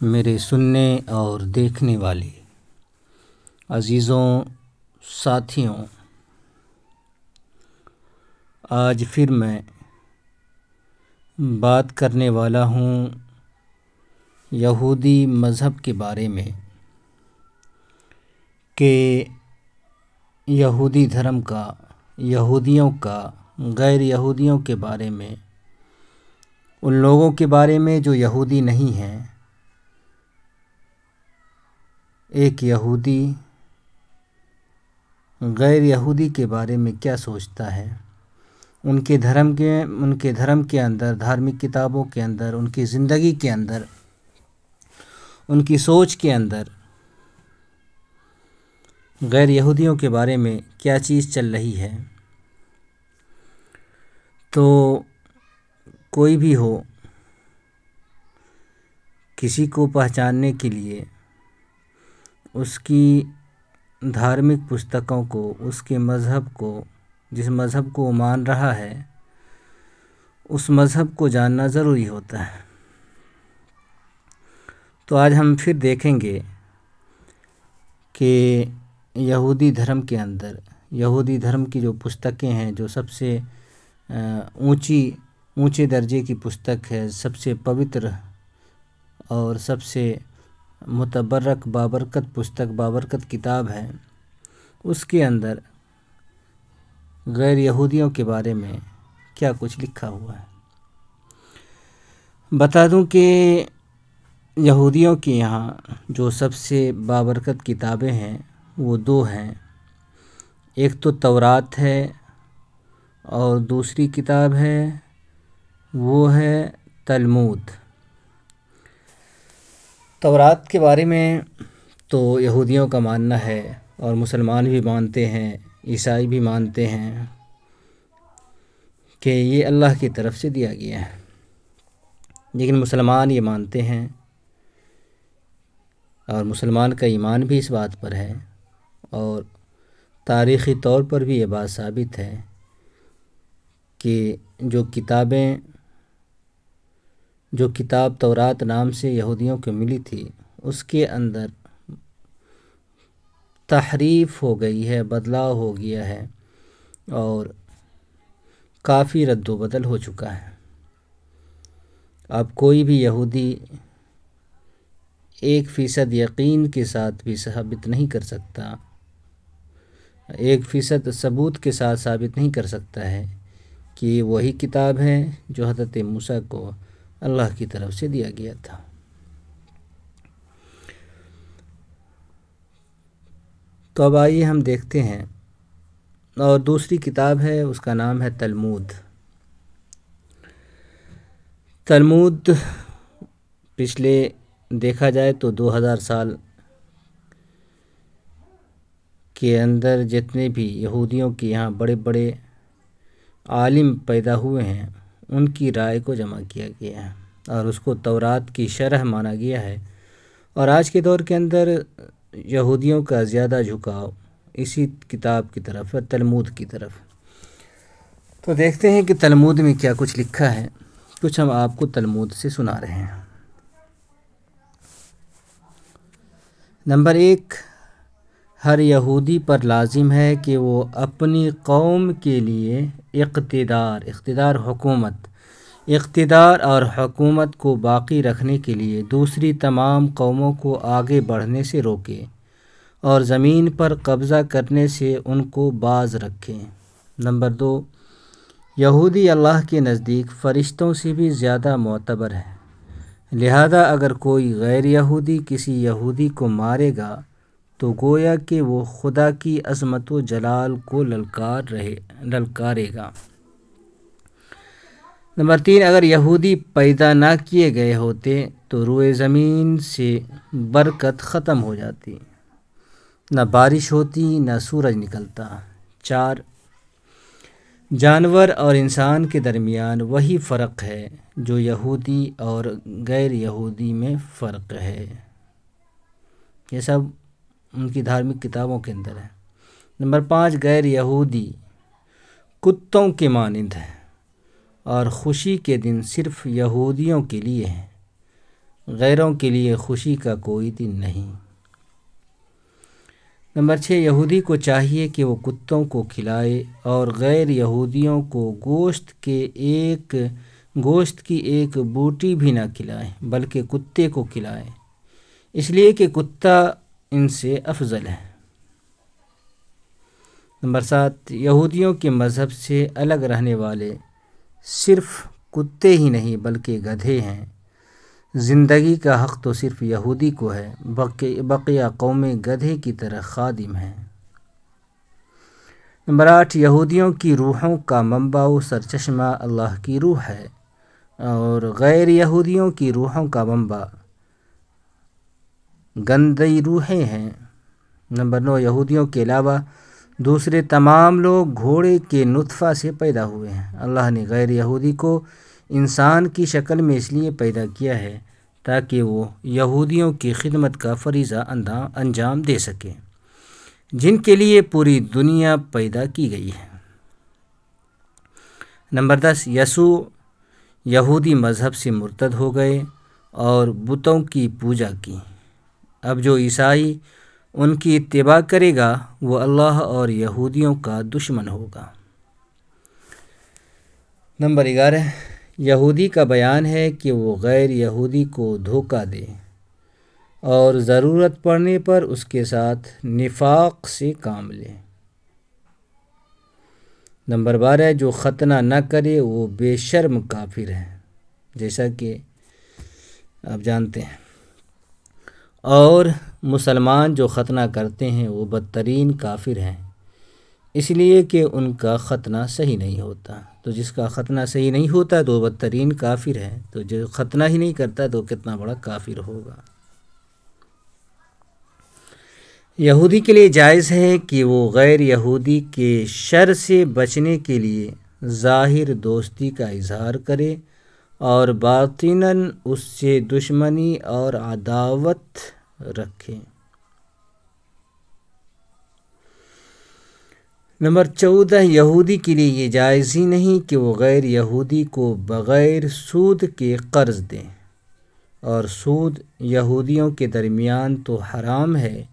میرے سننے اور دیکھنے والے عزیزوں ساتھیوں، آج پھر میں بات کرنے والا ہوں یہودی مذہب کے بارے میں کہ یہودی دھرم کا، یہودیوں کا، غیر یہودیوں کے بارے میں، ان لوگوں کے بارے میں جو یہودی نہیں ہیں۔ ایک یہودی غیر یہودی کے بارے میں کیا سوچتا ہے، ان کے دھرم کے اندر، دھارمک کتابوں کے اندر، ان کی زندگی کے اندر، ان کی سوچ کے اندر غیر یہودیوں کے بارے میں کیا چیز چل رہی ہے۔ تو کوئی بھی ہو، کسی کو پہچاننے کے لیے اس کی دھارمک پستکوں کو، اس کے مذہب کو، جس مذہب کو وہ مان رہا ہے، اس مذہب کو جاننا ضروری ہوتا ہے۔ تو آج ہم پھر دیکھیں گے کہ یہودی دھرم کے اندر، یہودی دھرم کی جو پستکیں ہیں، جو سب سے اونچے درجے کی پستک ہے، سب سے پوتر اور سب سے متبرک بابرکت پستک، بابرکت کتاب ہے، اس کے اندر غیر یہودیوں کے بارے میں کیا کچھ لکھا ہوا ہے۔ بتا دوں کہ یہودیوں کے یہاں جو سب سے بابرکت کتابیں ہیں وہ دو ہیں، ایک تو تورات ہے اور دوسری کتاب ہے وہ ہے تلمود۔ تورات کے بارے میں تو یہودیوں کا ماننا ہے، اور مسلمان بھی مانتے ہیں، عیسائی بھی مانتے ہیں کہ یہ اللہ کی طرف سے دیا گیا ہے، لیکن مسلمان یہ مانتے ہیں، اور مسلمان کا ایمان بھی اس بات پر ہے، اور تاریخی طور پر بھی یہ بات ثابت ہے کہ جو کتاب تورات نام سے یہودیوں کو ملی تھی، اس کے اندر تحریف ہو گئی ہے، بدلاؤ ہو گیا ہے، اور کافی رد و بدل ہو چکا ہے۔ اب کوئی بھی یہودی 1% یقین کے ساتھ بھی ثابت نہیں کر سکتا، 1% ثبوت کے ساتھ ثابت نہیں کر سکتا ہے کہ یہ وہی کتاب ہے جو حضرت موسیٰ کو اللہ کی طرف سے دیا گیا تھا۔ تو اب آئیے ہم دیکھتے ہیں، اور دوسری کتاب ہے، اس کا نام ہے تلمود۔ تلمود پچھلے دیکھا جائے تو 2000 سال کے اندر جتنے بھی یہودیوں کے یہاں بڑے بڑے عالم پیدا ہوئے ہیں، ان کی رائے کو جمع کیا گیا ہے، اور اس کو تورات کی شرح مانا گیا ہے، اور آج کے دور کے اندر یہودیوں کا زیادہ جھکاؤ اسی کتاب کی طرف ہے، تلمود کی طرف۔ تو دیکھتے ہیں کہ تلمود میں کیا کچھ لکھا ہے، کچھ ہم آپ کو تلمود سے سنا رہے ہیں۔ نمبر 1، ہر یہودی پر لازم ہے کہ وہ اپنی قوم کے لیے اقتدار اور حکومت کو باقی رکھنے کے لیے دوسری تمام قوموں کو آگے بڑھنے سے روکے اور زمین پر قبضہ کرنے سے ان کو باز رکھے۔ نمبر 2، یہودی اللہ کے نزدیک فرشتوں سے بھی زیادہ معتبر ہے، لہذا اگر کوئی غیر یہودی کسی یہودی کو مارے گا تو گویا کہ وہ خدا کی عظمت و جلال کو للکارے گا۔ نمبر 3، اگر یہودی پیدا نہ کیے گئے ہوتے تو روئے زمین سے برکت ختم ہو جاتی، نہ بارش ہوتی، نہ سورج نکلتا۔ 4، جانور اور انسان کے درمیان وہی فرق ہے جو یہودی اور غیر یہودی میں فرق ہے۔ یہ سب ان کی دھارمک کتابوں کے اندر ہے۔ نمبر 5، غیر یہودی کتوں کے مانند ہے، اور خوشی کے دن صرف یہودیوں کے لیے ہیں، غیروں کے لیے خوشی کا کوئی دن نہیں۔ نمبر 6، یہودی کو چاہیے کہ وہ کتوں کو کھلائے اور غیر یہودیوں کو گوشت کی ایک بوٹی بھی نہ کھلائے بلکہ کتے کو کھلائے، اس لیے کہ کتا ان سے افضل ہے۔ نمبر 7، یہودیوں کے مذہب سے الگ رہنے والے صرف کتے ہی نہیں بلکہ گدھے ہیں۔ زندگی کا حق تو صرف یہودی کو ہے، بقیہ قومیں گدھے کی طرح خادم ہیں۔ نمبر 8، یہودیوں کی روحوں کا منبع و سرچشمہ اللہ کی روح ہے اور غیر یہودیوں کی روحوں کا منبع گندی روحیں ہیں۔ نمبر 9، یہودیوں کے علاوہ دوسرے تمام لوگ گھوڑے کے نطفہ سے پیدا ہوئے ہیں۔ اللہ نے غیر یہودی کو انسان کی شکل میں اس لیے پیدا کیا ہے تاکہ وہ یہودیوں کی خدمت کا فریضہ انجام دے سکے جن کے لیے پوری دنیا پیدا کی گئی ہے۔ نمبر 10، یسوع یہودی مذہب سے مرتد ہو گئے اور بتوں کی پوجا کی۔ اب جو عیسائی ان کی اتباع کرے گا وہ اللہ اور یہودیوں کا دشمن ہوگا۔ نمبر 11، یہودی کا بیان ہے کہ وہ غیر یہودی کو دھوکہ دے اور ضرورت پڑنے پر اس کے ساتھ نفاق سے کام لے۔ نمبر 12، جو ختنہ نہ کرے وہ بے شرم کافر ہے، جیسا کہ آپ جانتے ہیں، اور مسلمان جو ختنہ کرتے ہیں وہ بدترین کافر ہیں، اس لیے کہ ان کا ختنہ صحیح نہیں ہوتا۔ تو جس کا ختنہ صحیح نہیں ہوتا تو وہ بدترین کافر ہے، تو جو ختنہ ہی نہیں کرتا تو کتنا بڑا کافر ہوگا۔ یہودی کے لیے جائز ہے کہ وہ غیر یہودی کے شر سے بچنے کے لیے ظاہر دوستی کا اظہار کرے اور باطناً اس سے دشمنی اور عداوت رکھے۔ نمبر 14، یہودی کے لیے یہ جائز ہی نہیں کہ وہ غیر یہودی کو بغیر سود کے قرض دیں، اور سود یہودیوں کے درمیان تو حرام ہے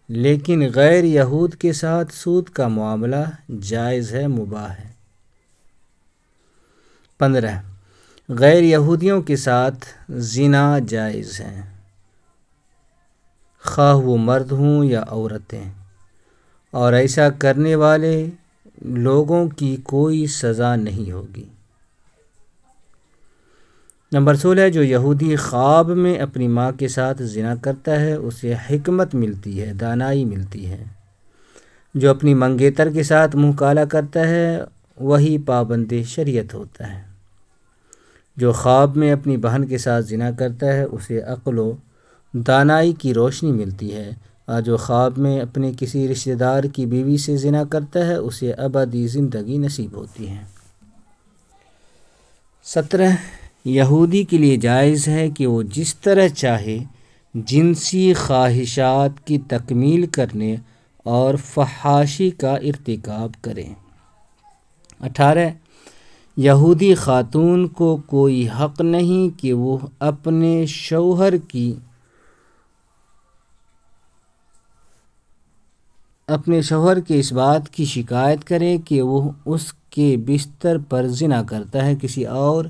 لیکن غیر یہود کے ساتھ سود کا معاملہ جائز ہے، مباح ہے۔ 15، غیر یہودیوں کے ساتھ زنا جائز ہے، خواہ وہ مرد ہوں یا عورتیں، اور ایسا کرنے والے لوگوں کی کوئی سزا نہیں ہوگی۔ نمبر 16، جو یہودی خواب میں اپنی ماں کے ساتھ زنا کرتا ہے اسے حکمت ملتی ہے، دانائی ملتی ہے۔ جو اپنی منگیتر کے ساتھ منہ کالا کرتا ہے وہی پابند شریعت ہوتا ہے۔ جو خواب میں اپنی بہن کے ساتھ زنا کرتا ہے اسے عقل و دانائی کی روشنی ملتی ہے، اور جو خواب میں اپنے کسی رشتہ دار کی بیوی سے زنا کرتا ہے اسے ابدی زندگی نصیب ہوتی ہے۔ 17، یہودی کے لیے جائز ہے کہ وہ جس طرح چاہے جنسی خواہشات کی تکمیل کرنے اور فحاشی کا ارتکاب کرے۔ 18، یہودی خاتون کو کوئی حق نہیں کہ وہ اپنے شوہر کے اس بات کی شکایت کرے کہ وہ اس کے بستر پر زنا کرتا ہے، کسی اور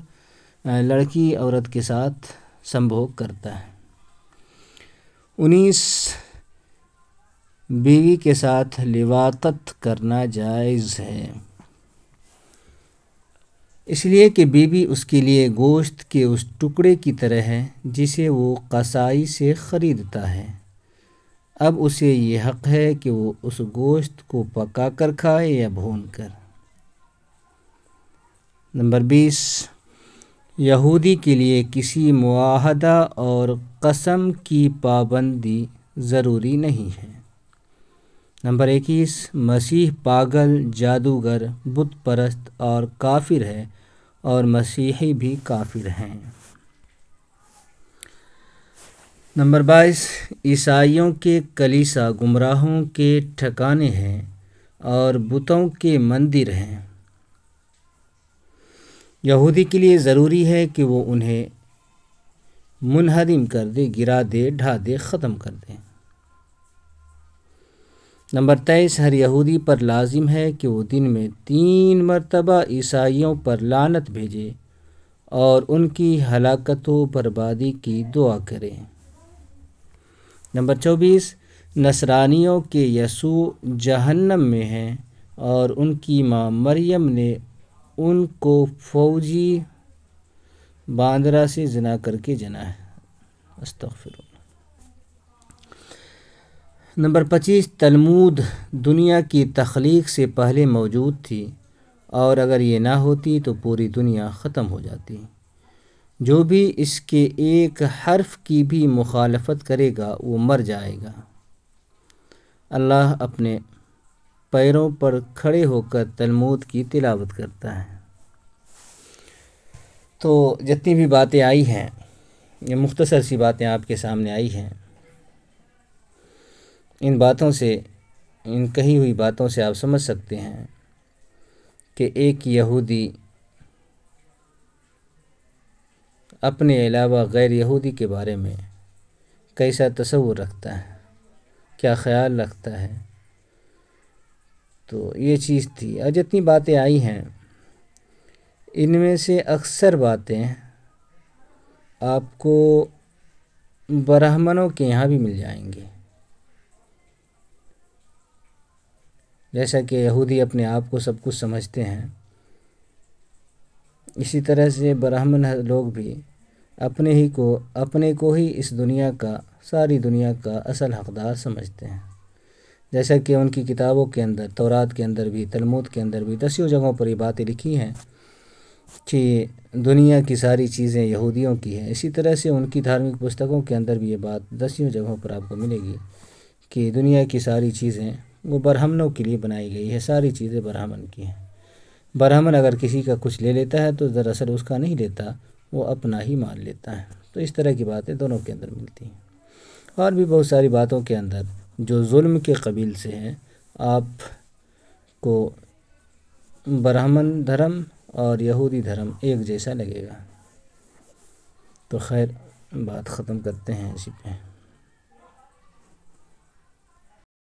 لڑکی عورت کے ساتھ سنبھوگ کرتا ہے۔ 19، بیوی کے ساتھ لواطت کرنا جائز ہے، اس لیے کہ بیوی اس کے لیے گوشت کے اس ٹکڑے کی طرح ہے جسے وہ قصائی سے خریدتا ہے۔ اب اسے یہ حق ہے کہ وہ اس گوشت کو پکا کر کھائے یا بھون کر۔ نمبر 20، یہودی کے لیے کسی معاہدہ اور قسم کی پابندی ضروری نہیں ہے۔ نمبر 21، مسیح پاگل، جادوگر، بت پرست اور کافر ہے، اور مسیحی بھی کافر ہیں۔ نمبر 22، عیسائیوں کے کلیسا گمراہوں کے ٹھکانے ہیں اور بتوں کے مندر ہیں۔ یہودی کے لیے ضروری ہے کہ وہ انہیں منہدم کر دے، گرا دے، ڈھا دے، ختم کر دے۔ نمبر 23، ہر یہودی پر لازم ہے کہ وہ دن میں 3 مرتبہ عیسائیوں پر لعنت بھیجے اور ان کی ہلاکت و بربادی کی دعا کرے۔ نمبر 24، نصرانیوں کے یسوع جہنم میں ہیں اور ان کی ماں مریم نے ان کو فوجی باندرا سے زنا کر کے جنا ہے۔ استغفر اللہ۔ نمبر 25، تلمود دنیا کی تخلیق سے پہلے موجود تھی، اور اگر یہ نہ ہوتی تو پوری دنیا ختم ہو جاتی۔ جو بھی اس کے ایک حرف کی بھی مخالفت کرے گا وہ مر جائے گا۔ اللہ اپنے پیروں پر کھڑے ہو کر تلمود کی تلاوت کرتا ہے۔ تو جتنی بھی باتیں آئی ہیں، یہ مختصر سی باتیں آپ کے سامنے آئی ہیں، ان باتوں سے، ان کہی ہوئی باتوں سے آپ سمجھ سکتے ہیں کہ ایک یہودی اپنے علاوہ غیر یہودی کے بارے میں کیسا تصور رکھتا ہے، کیا خیال رکھتا ہے۔ تو یہ چیز تھی، اور جتنی باتیں آئی ہیں ان میں سے اکثر باتیں آپ کو برہمنوں کے یہاں بھی مل جائیں گے۔ جیسا کہ یہودی اپنے آپ کو سب کچھ سمجھتے ہیں، اسی طرح سے برہمن لوگ بھی اپنے کو ہی اس دنیا کا، ساری دنیا کا اصل حقدار سمجھتے ہیں۔ جیسا کہ ان کی کتابوں کے اندر، تورات کے اندر بھی، تلمود کے اندر بھی 10 جگہوں پر یہ باتیں لکھی ہیں کہ دنیا کی ساری چیزیں یہودیوں کی ہیں۔ اسی طرح سے ان کی دھارمک پستکوں کے اندر بھی یہ بات 10 جگہوں پر آپ کو ملے گی کہ دنیا کی ساری چیزیں وہ برہمنوں کے لیے بنائی گئی ہے، ساری چیزیں برہمن کی ہیں۔ برہمن اگر کسی کا کچھ لے لیتا ہے تو دراصل اس کا نہیں لیتا، وہ اپنا ہی مان لیتا ہے۔ تو اس طرح کی باتیں دونوں کے اندر ملتی ہیں، اور بھی بہت ساری باتوں کے اندر جو ظلم کے قبیل سے ہیں۔ آپ کو برہمن دھرم اور یہودی دھرم ایک جیسا لگے گا۔ تو خیر، بات ختم کرتے ہیں اسی پہ۔